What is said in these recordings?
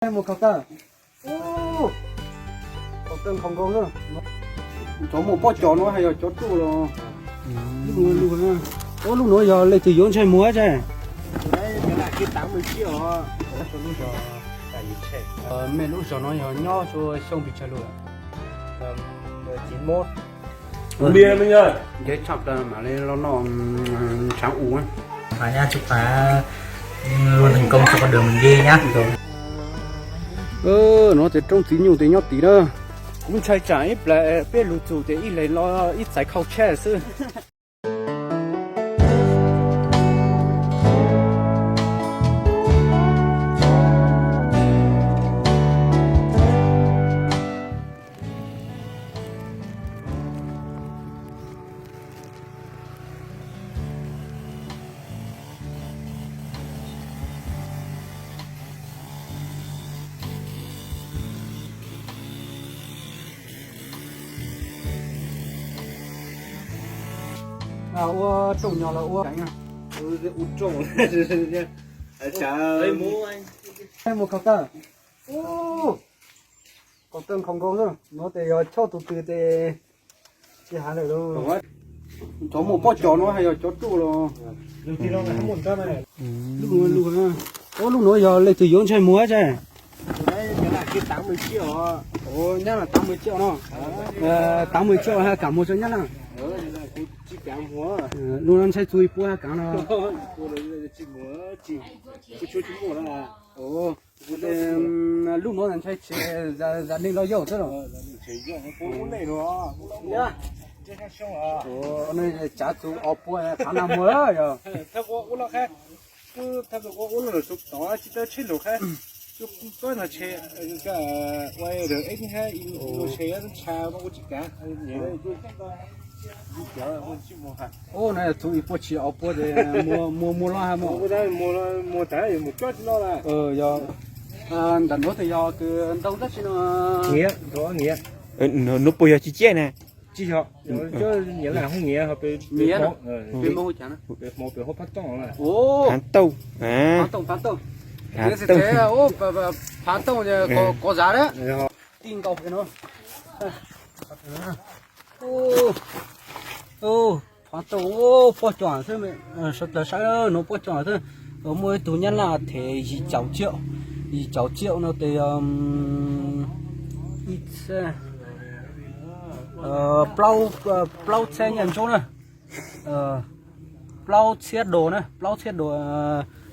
một cặp ta có tên không có nữa chó một bó chó nó hay là chó trụ rồi lúc nữa giờ lấy từ vốn chơi múa chứ đấy cái này cái 80 triệu lúc giờ tại vì chơi mẹ lúc giờ nó nhỏ cho xong bị chơi luôn 91 bia mình ơi cái chọc là mà lên nó sáng uống á và nha chúc phá luôn thành công cho con đường mình đi nhá. Nó sẽ trông tí nhiều tí nhót tí đó cũng chạy chạy ít lại biết lụt chủ thì ít lấy lo ít giải khâu che sư ô trồng nhỏ là ô đánh à út trộn chả Đây mua anh. em một cặp ta ô có tên không có nữa nó thì cho tụi thì hả này đâu chó một bó chó nó hay là chó trụ rồi lúc thì nó không muốn cho này lúc nữa giờ lấy từ vốn chơi múa chứ đấy cái này cái 80 triệu nhá là 80 triệu nó 80 triệu hay cả một cho nhá là chỉ cả múa luôn ăn chơi chui búa hay cả nó chỉ múa chỉ chú múa là lúc nó ăn chơi gia đình lo dầu thế rồi chơi giờ nó cũng này rồi nhá chơi khác xong à này trả chú ở búa khả năng múa rồi theo có uống khác cứ theo có uống là số đó chỉ tới chín lục khác chút tôi là chơi cái quay được ít hay đồ chơi nó chào nó cũng chỉ cả vậy đấy ô này chú ý bố chỉ ở búa để mua lo hay mua đây mua trái một chút nó là giờ đàn nó thì giờ cứ đâu rất nó nghĩa có nghĩa Nó bây giờ chỉ chết nè. chỉ họ chứ nghĩa là không nghĩa họ bị mô chả nó một bị hốt phát tông là ô Hán tâu. À. phán tông Hán thế tâu. thế ô phán tông có giá đấy tin cầu cái nó phán tông bỏ chọn thôi mẹ sao là sao nó bỏ chọn thôi ở mỗi tủ nhân là thế gì cháu triệu nó thì ít plau xe nhận chỗ này plau xe đồ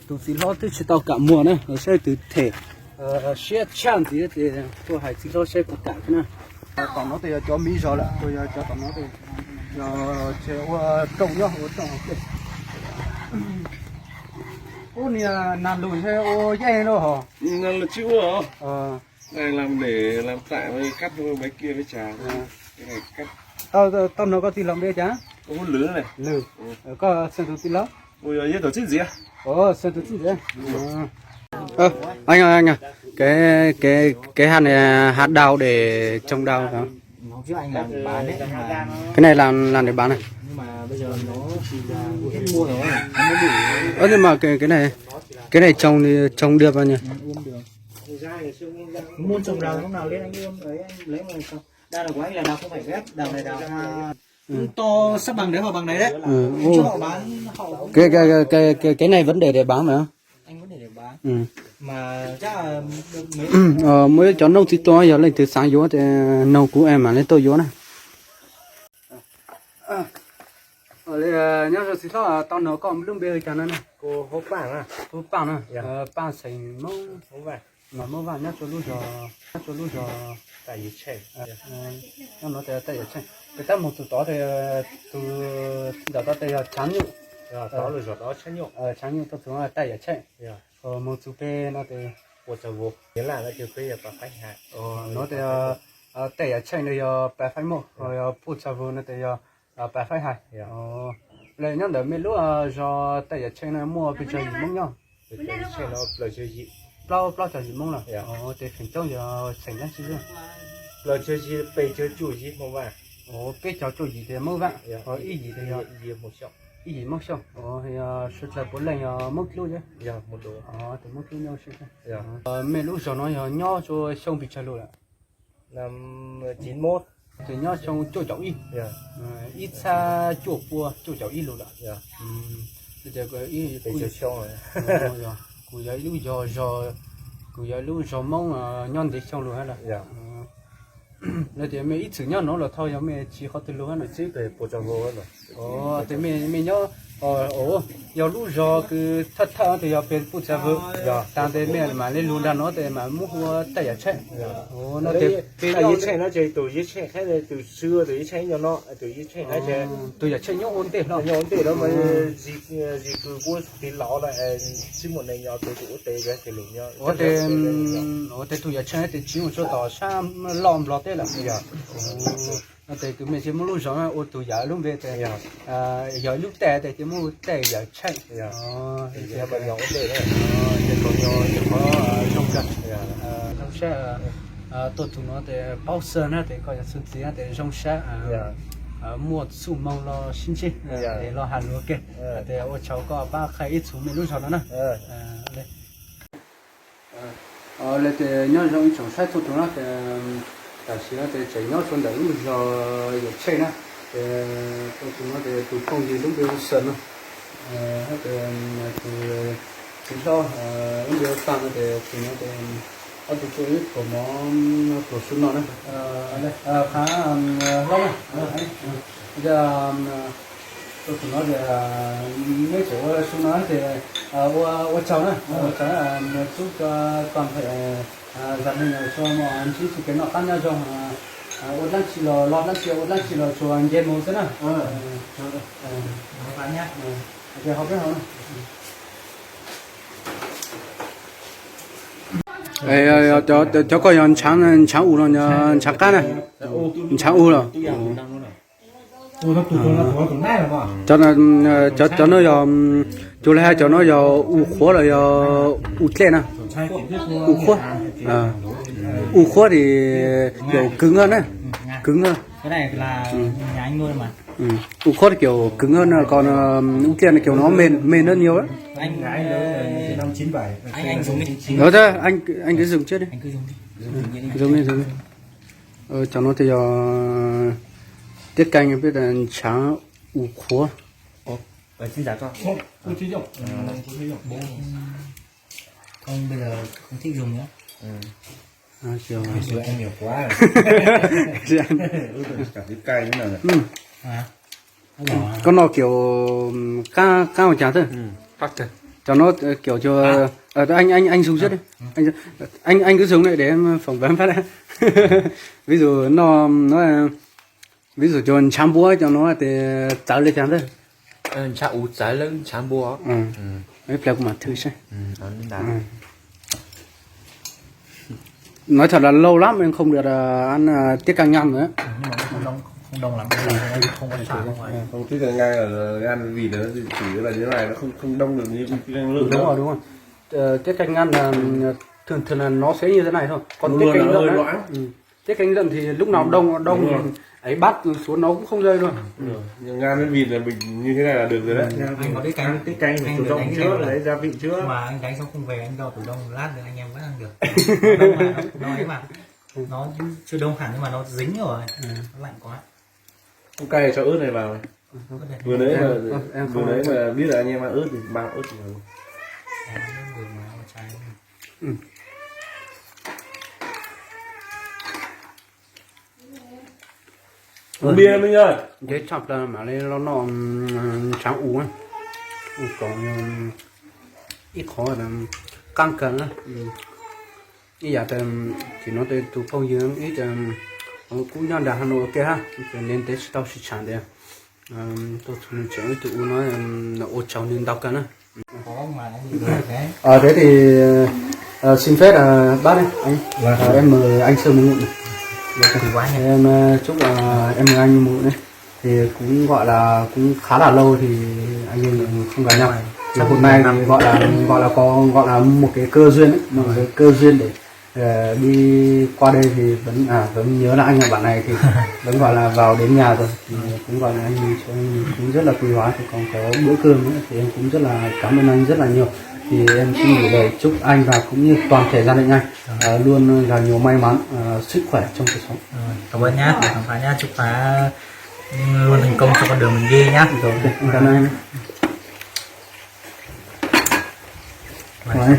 tụi xí lo từ chỉ tao cả mùa này xe từ thể xe chăn thì tôi hay xí lo xe của cả cái này còn nó thì cho mỹ rồi lại tôi cho còn nó thì trồng nhá trồng ô này làm lùi xe ô dây nó hả là chịu hả này làm để làm tại với cắt mấy kia với trà cái này cắt tao nó có tiền làm đây chả có lứa này lừ có sơn thủ tiền lắm ôi giờ tổ chức gì à sơn thủ tiền đấy anh à cái hạt này hạt đào để trồng đào đó Chứ anh làm để bán đấy. cái này làm để bán này Nhưng mà bây giờ nó chỉ là hết mua rồi. Nó mới đủ. nhưng mà cái này trồng được bao nhiêu Muốn trồng đào lúc nào lên anh ươm đấy anh lấy mà xong. Đào là của anh là đào không phải ghép, đào này đào to sắp bằng đấy hoặc bằng đấy đấy. Cho họ bán họ cái này vấn đề để bán phải không anh vẫn để bán. Mà chắc là mới chọn nấu thì to giờ lên từ sáng vô thì nấu của em mà lên tôi vô này nhớ rồi thì sao tao nấu còn lương bê cho nó này cô hốt bảng à hộp bảng này bảng sành mẫu không phải mà mẫu vàng nhá cho lúc giờ tại vì trẻ nó tại tại chơi cái ta một tụi đó thì từ giờ ta thì chán nhụ đó là đó chán nhụ chán nhụ tôi thường là tại chơi một tụi bê nó thì của cháu vô nghĩa là nó chưa bây giờ bà phải hại nó thì tại chơi này bà phải một rồi phụ trợ vô nó thì bà phải hai lấy nhá để mấy lúc do tại chơi này mua bây giờ gì mong nhau để chơi nó lời chơi gì bao giờ gì mong là để thành trong giờ thành ra gì rồi lời chơi gì bây chơi chủ gì không phải biết cháu chủ gì thì mua vạn ít gì thì gì một triệu ý mong xong thì sự là bốn lần mong luôn chứ dạ một đồ thì mong luôn nhau sự dạ mấy lúc sau nó nhau cho xong bị chơi luôn ạ năm 91 thì nhau xong chỗ cháu ít dạ ít xa chỗ bùa chỗ cháu ít luôn ạ dạ bây giờ có ít để cho xong rồi cụ giấy lúc giờ cụ giấy lúc giờ mong nhon để xong luôn hết là dạ nên thì mấy ít thứ nhau nó là thôi giống mấy chỉ có từ luôn hết là chứ để bộ trang vô rồi thì mình nhớ giờ lúc giờ cứ thật thì giờ bên phụ trợ vợ đang thì mình mà lên luôn ra nó thì mà mua tay chết nó thì nhau chạy nó chạy từ ít chạy khác từ xưa từ ít chạy nó từ ít chạy khác chạy từ giờ chạy nhau ổn định nhau ổn định đó mà gì cứ mua thì lọ lại xin một này nhỏ từ chỗ tệ cái thì liền nhau ở đây từ giờ chạy thì chỉ một số tàu sam lòm lọt đấy là nó thì cứ mình chỉ muốn lúc rồi ô từ giờ lúc về thì giờ lúc tệ thì chỉ muốn tệ giờ chạy thì giờ mình nhỏ ổn định đấy thì còn có trong gần trong xe tôi tụi nó thì bao sơn á thì coi là xuân gì á thì trong xe mua số mong lo xin chi để lo hàng luôn kì thì ô cháu có ba khai ít số mình lúc sau đó nè đây thì nhớ trong trong xe tụi nó thì tại sao thì chạy nhớ trong đấy lúc giờ giờ chơi nè thì tụi nó thì tụi không gì lúc bây sơn nữa thì chúng tôi lúc bây sang thì tụi nó thì ở tụi tôi ít của món của xuân nó đấy đây khá lâu này giờ tụi nó thì mấy chỗ xuân nó thì ô cháu này cháu chúc còn phải dặn mình cho mọi anh chị thì cái nó ăn nhau trong ô lăng chỉ lo cho anh em một thế nào bạn nhá thì học biết không cho coi yon chẳng u rồi chẳng cá này chẳng u rồi cho nó cho lại cho nó u khóa là u tê nè u khóa thì kiểu cứng hơn đấy cứng hơn cái này là nhà anh nuôi mà u khóa thì kiểu cứng hơn còn u tê là kiểu nó mềm hơn nhiều đấy anh gái lớn năm 97 anh dùng đi đó thôi anh cứ dùng trước đi anh cứ dùng đi dùng đi cho nó thì tiết canh biết là trắng u khóa xin trả cho không thích dùng không bây giờ không thích dùng nữa kiểu sữa ăn nhiều quá cảm thấy cay như nào con nó kiểu cao chả thôi cho nó kiểu cho anh dùng trước đi anh cứ dùng lại để em phỏng vấn phát ra ví dụ nó ví dụ cho chám búa cho nó thì cháu lên chám thôi chả ủ trái lên chám búa mấy plek mà thử xem nó lên đá nói thật là lâu lắm em không được ăn tiết canh nhâm nữa nhưng mà không đông lắm không có xả ngoài không tiết canh ngay là ăn vì nó chỉ là như thế này nó không đông được như lượng đúng rồi tiết canh ăn là thường là nó sẽ như thế này thôi còn tiết canh lợn tiết canh lợn thì lúc nào đông ấy bắt xuống nó cũng không rơi luôn nhưng ngan với vịt là mình như thế này là được rồi đấy anh có tiết canh phải tủ đông trước lấy gia vị trước mà anh đánh xong không về anh cho tủ đông lát nữa anh em vẫn ăn được nó ấy mà nó chưa đông hẳn nhưng mà nó dính rồi nó lạnh quá không cay cho ớt này vào vừa nãy mà biết là anh em ăn ớt thì bao ớt vào bia mình ơi dễ chọc là mà lên nó trắng uống ấy còn ít khó là căng cứng á như giờ thì nó từ từ phong dương ít cũng nhau đã Hà Nội kia ha nên tới tao sẽ chẳng đấy tôi thường chuyện với tụi nó là ô cháu nên đọc cả nữa thế thì xin phép bác đấy anh em mời anh Sơn một em chúc là em mời anh một đấy thì cũng gọi là cũng khá là lâu thì anh em không gặp nhau thì hôm nay thì gọi là có gọi là một cái cơ duyên đấy một cái cơ duyên để đi qua đây thì vẫn nhớ là anh ở bạn này thì vẫn gọi là vào đến nhà rồi thì cũng gọi là anh cũng rất là quý hóa, thì còn có bữa cơm nữa thì em cũng rất là cảm ơn anh rất là nhiều. Thì em xin gửi lời chúc anh và cũng như toàn thể gia đình anh luôn là nhiều may mắn, sức khỏe trong cuộc sống. Cảm ơn nhá, khám phá nhá, chúc phá luôn thành công trong con đường mình đi nhá. Rồi, cảm ơn anh. Rồi.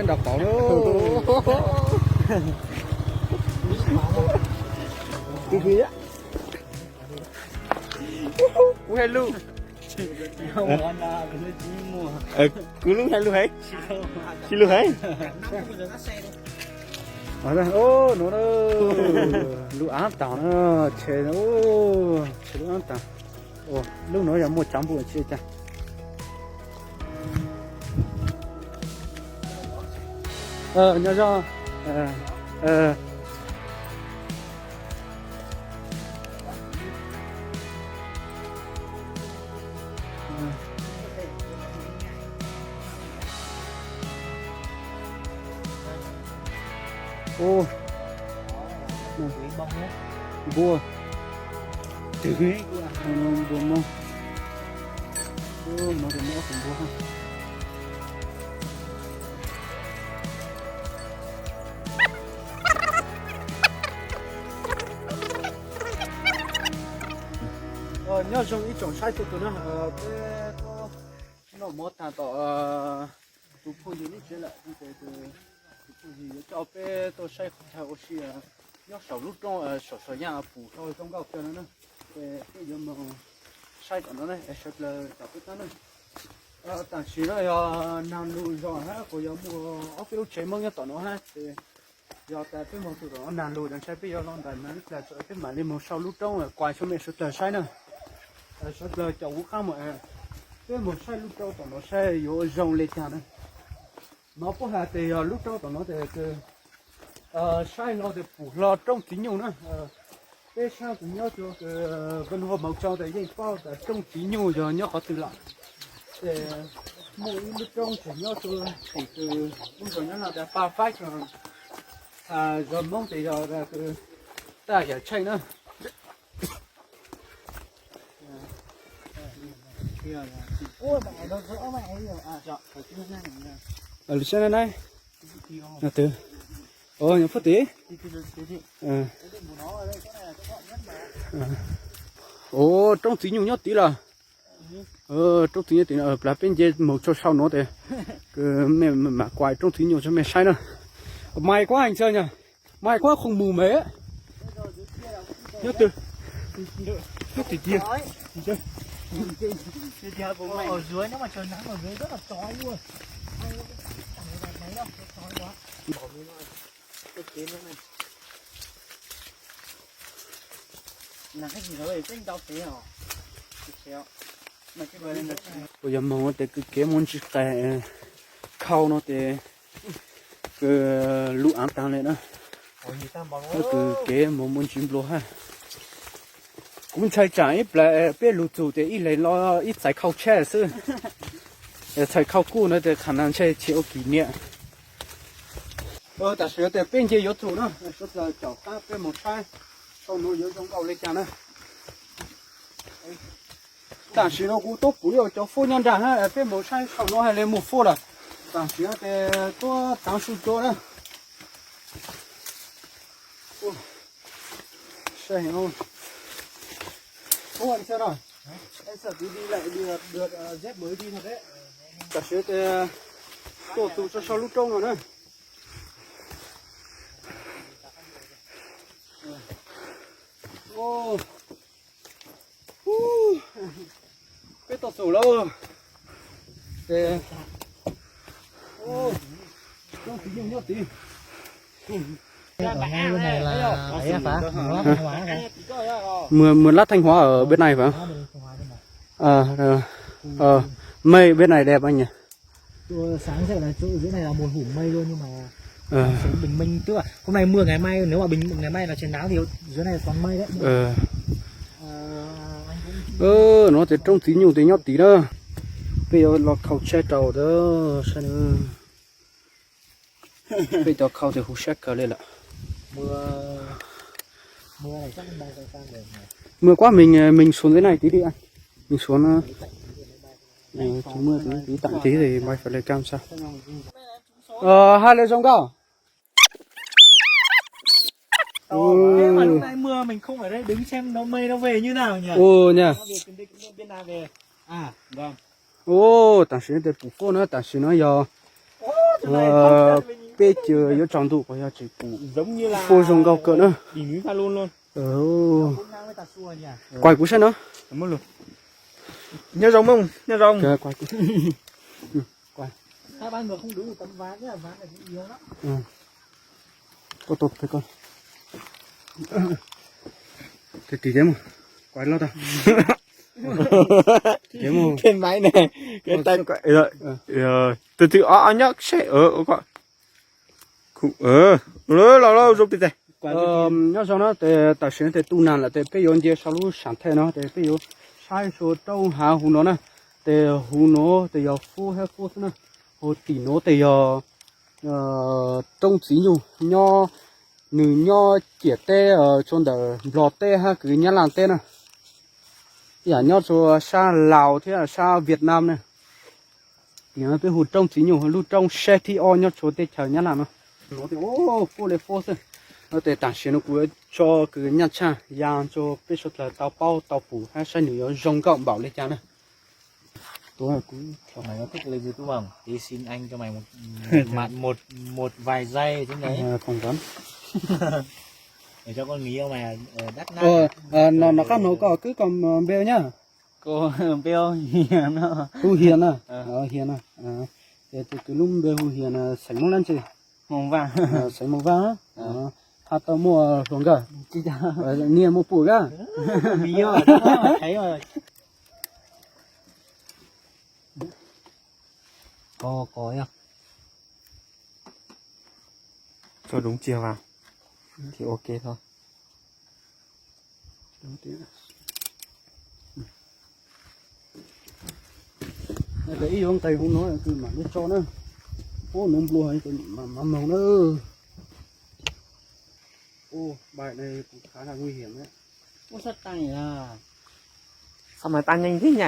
Đọc bảo nữa. Cái gì á? Cú hay luôn. Cú luôn hay luôn hay. Chi luôn hay. Ở đây, ô nó lũ ám tàu nó chế nó chế lũ ám tàu. Ô lúc nó là 100 bộ chia cha. Nhớ cho ô bùa từ ghế bùa mông ô nó được nó cũng bùa ha. Nhớ trong ít trồng sai tụi nó nó mót thằng tọ tụi phụ gì chứ lại tụi phụ gì cho bé tôi sai không theo oxy nhớ sầu lúc trong sầu nhà phủ thôi không có cái nữa cái gì mà sai của nó này sẽ là tập cái nó tạm時咧又南路上哈，佢有冇屋企都全部一檔咯哈，又但係冇做到南路，但係比較浪大嘛，就係買你冇收路中啊，怪出面實在曬呢，實在就好啱嘛，即係冇曬路中檔咯，曬有用力啲呢，nó不係哋路中檔咯，哋曬nó哋補落中點用呢？cái sao cũng nhớ cho cái văn hóa màu trâu để dây bao để trong chỉ nhu rồi nhớ họ tự làm để mỗi lúc trong chỉ nhớ cho thì từ cũng rồi nhớ là để ba phát rồi rồi mong thì rồi là cái ta giờ chơi nữa ôi bạn đâu rõ mày rồi dạ phải cái này ở trên này là từ ôi nhớ phút tí ồ trong tí nhiều nhất tí là trong tí nhiều tí là bên dưới một chỗ sau nó thế cái mẹ mà quay trong tí nhiều cho mẹ sai nữa may quá anh chơi nhỉ may quá không mù mế nhất từ nhất tí kia chơi ở dưới nếu mà trời nắng ở dưới rất là chói luôn là cái gì đó để tinh đau thế hả? Mà cái người này bây giờ mà để cái món chỉ cái khâu nó để cái lũ ám tăng lên nữa cái món chim lúa ha cũng chạy chạy lại bé lũ chủ để ít lấy lo ít giải khâu che chứ giải khâu cũ nó để khả năng chơi chịu kỷ niệm tại sao để bên kia yếu chủ nữa rất là chảo cá bên một sai sau nó yếu trong cầu lên chả nữa tại sao nó cũng tốt bùi cho phu nhân rằng ha bên một sai sau nó hay lên một phu rồi tại sao để tôi tăng số cho nữa sai không anh sao rồi anh sợ đi lại được dép mới đi thật đấy tại sao để tôi tụ cho sau lúc trông rồi nữa ô cái tàu sổ lâu để ô trong tí nhiều nhất tí mưa lát Thanh Hóa ở bên này phải không? Mây bên này đẹp anh nhỉ. Chỗ sáng sẽ là chỗ dưới này là một hủm mây luôn, nhưng mà sớm bình minh, tức là hôm nay mưa ngày mai, nếu mà ngày mai là trời nắng thì dưới này toàn mây đấy. Nó thì trông tí nhiều tí nhót tí đó. Bây giờ là khẩu che trầu đó sao nữa. Bây giờ khẩu thì hút xét cờ lên ạ. Mưa này chắc bay sang được này. Mưa quá mình xuống dưới này tí đi anh. Mình xuống chúng mưa tí tặng tí thì bay phải lên cam sao. Hai lời giống cao. Thế mà lúc này mưa mình không ở đây đứng xem nó mây nó về như nào nhỉ? Nha. Bên nào về? À, vâng. Tảng sĩ để phủ phô nữa, tảng sĩ nó giờ bây giờ có tròn tụ có giờ chỉ phủ giống như là phô dùng cao cỡ nữa. đỉnh núi Pha Luôn luôn. Quay cú xe nữa. Cảm ơn luôn. Nhớ rồng không? Nhớ rồng. Kìa, quay cú. Quay. Hai ba người không đứng được tấm ván nhá, ván này cũng yếu lắm. Tốt thôi con. Thế tí thế mà. Quay lo ta. Thế mà. Cái máy này, cái tay rồi. Từ từ nhắc sẽ gọi. Lâu giúp tí đây. Nhớ sao nó để tại sao để tu nàn là để bây giờ giờ sau lúc sáng thế nó để bây giờ sai số trâu hà hù nó nè để hù nó để giờ phu hay phu thế nè hồ tỷ nó để giờ trông xí nhiều nho nữ nho chia tê ở trong đó lọt tê ha cứ nhá làm tê nè giả nho số xa Lào thế là xa Việt Nam nè thì nó cái hù trông xí nhiều lúc trông xe thì o nho số tê chờ nhá làm nó thì phu lên phu thế nó để tảng xuyên nó cũng cho cái nhát cha yang cho biết số là tàu bao tàu phủ hay sao nữa rong gọng bảo lên cha này tôi cũng Mày có thích lên YouTube không? Thì xin anh cho mày một vài giây trên đấy. phỏng vấn Để cho con người yêu mày đắt nát. nó các nó có cứ còn bêu nhá Cô Beo hiền đó. hu hiền à hiền à để từ cái lúc bêu hu hiền sánh mông lên chứ Mông vàng. sánh mông vàng á hạt tao mua xuống cả nghe một bụi cả Vì yêu ở đó thấy rồi. Có nhá. Cho đúng chiều vào thì ok thôi. cái ý ông tây cũng nói là cứ mà biết cho nó nấm bùa hay cái mà màu nữa bài này cũng khá là nguy hiểm đấy. Sắt tay à. Sao mà tan nhanh thế nhỉ?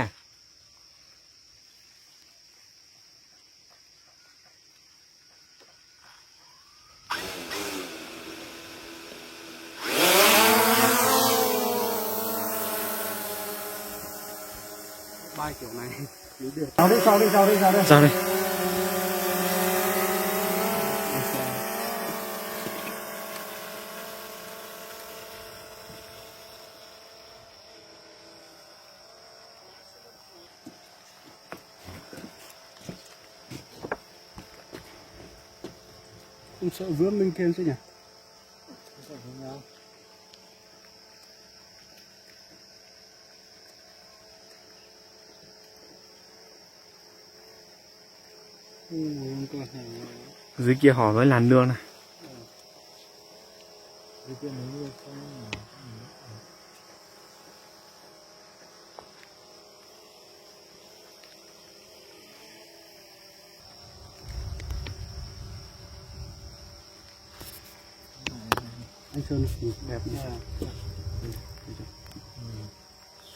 Bài kiểu này được. Sau đi. Sao đây? Không sợ vướng lên kia chứ nhỉ? Dưới kia họ với làn đường này. Anh Sơn thì đẹp như là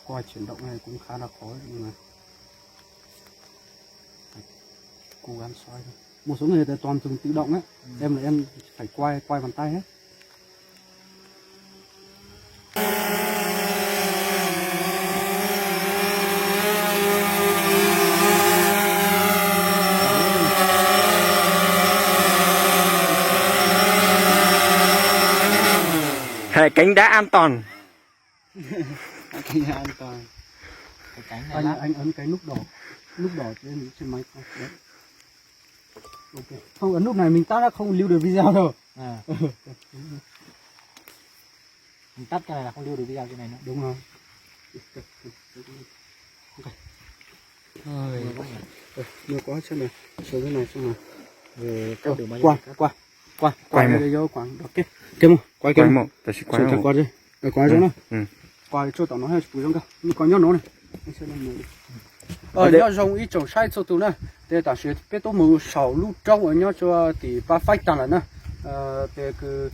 qua chuyển động này cũng khá là khó nhưng mà cố gắng xoay thôi. Một số người toàn dùng tự động ấy, em phải quay bàn tay hết. Hệ cánh đá an toàn. Cái an toàn. Anh ấn cái nút đỏ trên máy không? Đấy. Ok. Không ấn nút này mình tắt không lưu được video đâu. Mình tắt cái này là không lưu được video trên này nữa. Đúng rồi. Ok. nhiều quá chứ này số cái này xong rồi về qua đây vô quăng đó kia quay một ta chỉ quay một qua đi quay cho nó ừ quay cho tao nó hay bùi trong cả nó còn nhớ nó này nhớ dùng ít trồng sai cho tụi nó để ta sẽ biết tôi mua sầu lúc trong ở nhớ cho thì ba phách tăng lại nè để cứ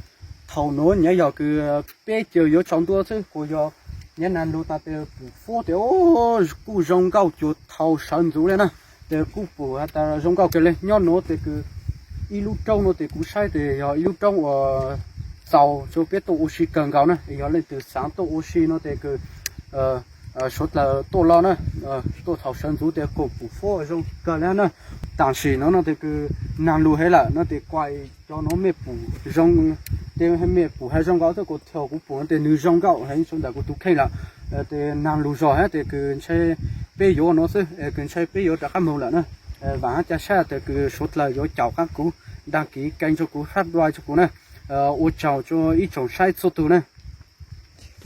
thầu nối nhớ giờ cứ bé chiều vô trong tua chứ cô giờ nhớ nàn lúc ta để phố thì ô cú rong cao chuột thầu sân rú lên nè để cú bù ta rong cao cái lên nhớ nó để cứ ít lúc trong nó thì cú sai thì giờ ít lúc trong tàu cho biết tôi oxy cần cao nè giờ lên từ sáng tôi oxy nó thì cứ số là tôi lo nè tôi thầu sân rú để cú bù phố rong cái lên nè但是nó thì cứ nàn lù hết là nó thì quay cho nó mệt bù rong thì hay mệt bù hay rong gạo tôi có theo cũng bù thì nữ rong gạo hay chúng ta có tụ khay là thì nàn lù rồi hết thì cứ chơi bây giờ nó sẽ cứ chơi bây giờ đã khám mưu là nữa và cha xe thì cứ số là do chào các cụ đăng ký kênh cho cụ phát đoài cho cụ nè ô chào cho ít trồng sai số tụ nè